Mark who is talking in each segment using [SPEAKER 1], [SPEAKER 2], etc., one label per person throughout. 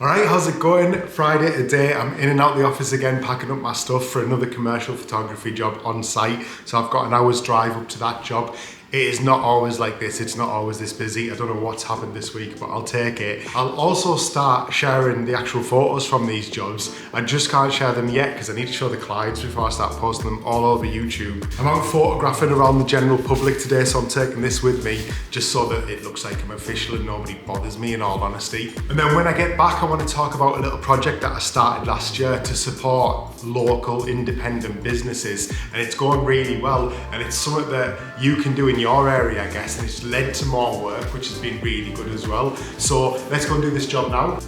[SPEAKER 1] Alright, how's it going? Friday today, I'm in and out the office again, packing up my stuff for another commercial photography job on site. So I've got an hour's drive up to that job. It is not always like this, it's not always this busy. I don't know what's happened this week, but I'll take it. I'll also start sharing the actual photos from these jobs. I just can't share them yet because I need to show the clients before I start posting them all over YouTube. I'm out photographing around the general public today, so I'm taking this with me just so that it looks like I'm official and nobody bothers me, in all honesty. And then when I get back, I want to talk about a little project that I started last year to support local independent businesses, and it's going really well, and it's something that you can do in your area, I guess, and it's led to more work, which has been really good as well. So let's go and do this job now.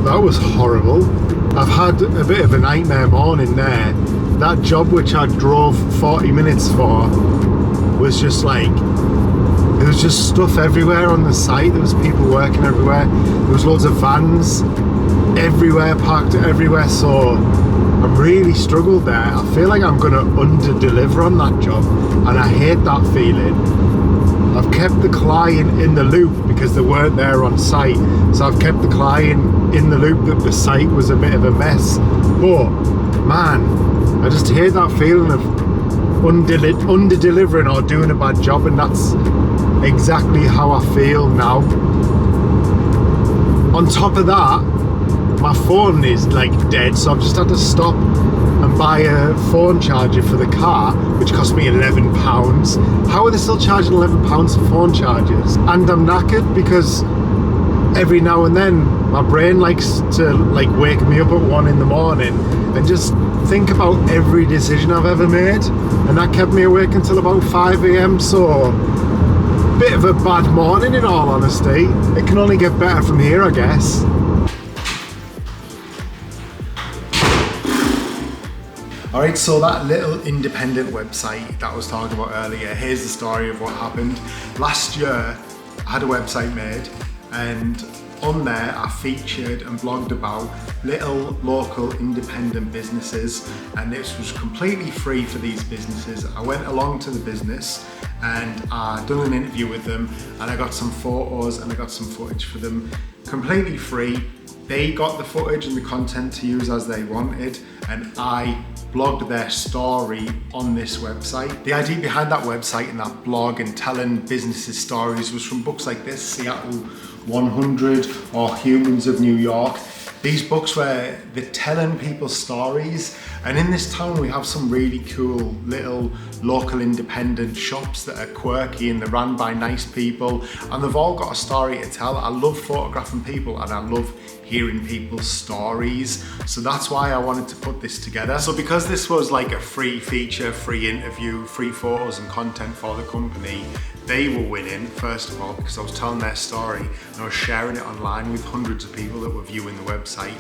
[SPEAKER 1] That was horrible. I've had a bit of a nightmare morning there. That job which I drove 40 minutes for was just like, there was just stuff everywhere on the site. There was people working everywhere. There was loads of vans everywhere, parked everywhere. So I really struggled there. I feel like I'm gonna under-deliver on that job, and I hate that feeling. I've kept the client in the loop because they weren't there on site. So I've kept the client in the loop that the site was a bit of a mess. But man, I just hate that feeling of under-delivering or doing a bad job, and that's exactly how I feel now. On top of that, my phone is like dead, so I've just had to stop and buy a phone charger for the car, which cost me £11. How are they still charging £11 for phone chargers? And I'm knackered because every now and then my brain likes to like wake me up at 1 in the morning and just think about every decision I've ever made, and that kept me awake until about 5 AM. So bit of a bad morning, in all honesty. It can only get better from here, I guess. Alright, so that little independent website that I was talking about earlier, here's the story of what happened. Last year, I had a website made, and on there I featured and blogged about little local independent businesses, and this was completely free for these businesses. I went along to the business and I done an interview with them, and I got some photos and I got some footage for them completely free. They got the footage and the content to use as they wanted, and I blogged their story on this website. The idea behind that website and that blog and telling businesses stories was from books like this, Seattle 100 or Humans of New York. These books where they're telling people stories, and in this town we have some really cool little local independent shops that are quirky and they're run by nice people, and they've all got a story to tell. I love photographing people and I love hearing people's stories, so that's why I wanted to put this together. So because this was like a free feature, free interview, free photos and content for the company, they were winning, first of all, because I was telling their story and I was sharing it online with hundreds of people that were viewing the website.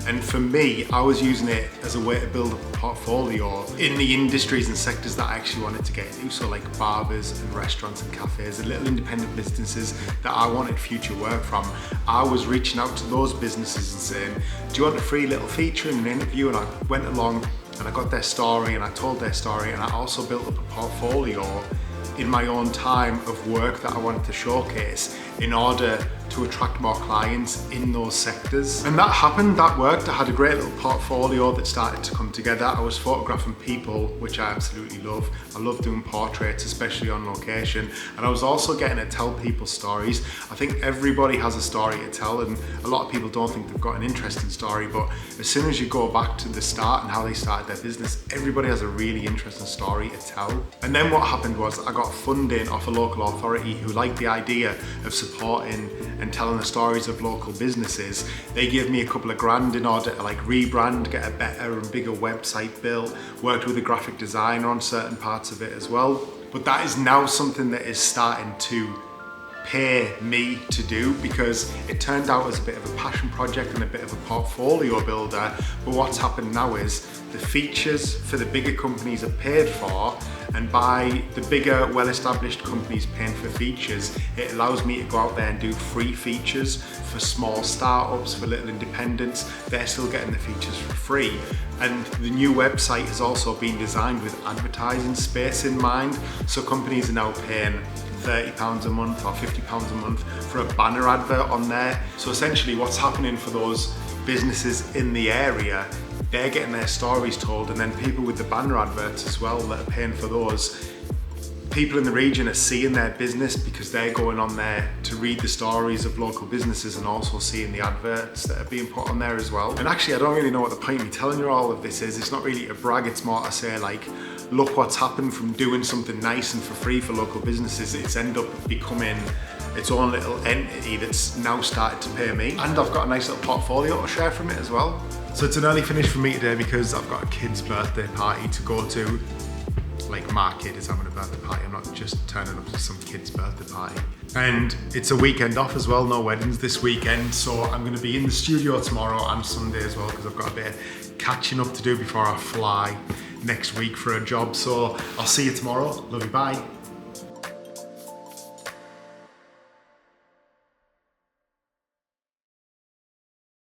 [SPEAKER 1] And for me, I was using it as a way to build up a portfolio in the industries and sectors that I actually wanted to get into. So like barbers and restaurants and cafes and little independent businesses that I wanted future work from. I was reaching out to those businesses and saying, do you want a free little feature in an interview? And I went along and I got their story and I told their story, and I also built up a portfolio in my own time of work that I wanted to showcase in order to attract more clients in those sectors. And that happened, that worked. I had a great little portfolio that started to come together. I was photographing people, which I absolutely love. I love doing portraits, especially on location. And I was also getting to tell people stories. I think everybody has a story to tell, and a lot of people don't think they've got an interesting story, but as soon as you go back to the start and how they started their business, everybody has a really interesting story to tell. And then what happened was I got funding off a local authority who liked the idea of supporting and telling the stories of local businesses. They gave me a couple of grand in order to like rebrand, get a better and bigger website built, worked with a graphic designer on certain parts of it as well. But that is now something that is starting to pay me to do, because it turned out as a bit of a passion project and a bit of a portfolio builder. But what's happened now is the features for the bigger companies are paid for, and by the bigger, well-established companies paying for features, it allows me to go out there and do free features for small startups, for little independents. They're still getting the features for free. And the new website has also been designed with advertising space in mind. So companies are now paying £30 a month or £50 a month for a banner advert on there. So essentially what's happening for those businesses in the area, they're getting their stories told, and then people with the banner adverts as well that are paying for those, people in the region are seeing their business because they're going on there to read the stories of local businesses and also seeing the adverts that are being put on there as well. And actually I don't really know what the point of me telling you all of this is. It's not really a brag, it's more to say like, look what's happened from doing something nice and for free for local businesses. It's ended up becoming its own little entity that's now started to pay me. And I've got a nice little portfolio to share from it as well. So it's an early finish for me today because I've got a kid's birthday party to go to. Like my kid is having a birthday party, I'm not just turning up to some kid's birthday party. And it's a weekend off as well, no weddings this weekend, so I'm gonna be in the studio tomorrow and Sunday as well because I've got a bit of catching up to do before I fly next week for a job. So I'll see you tomorrow, love you, bye.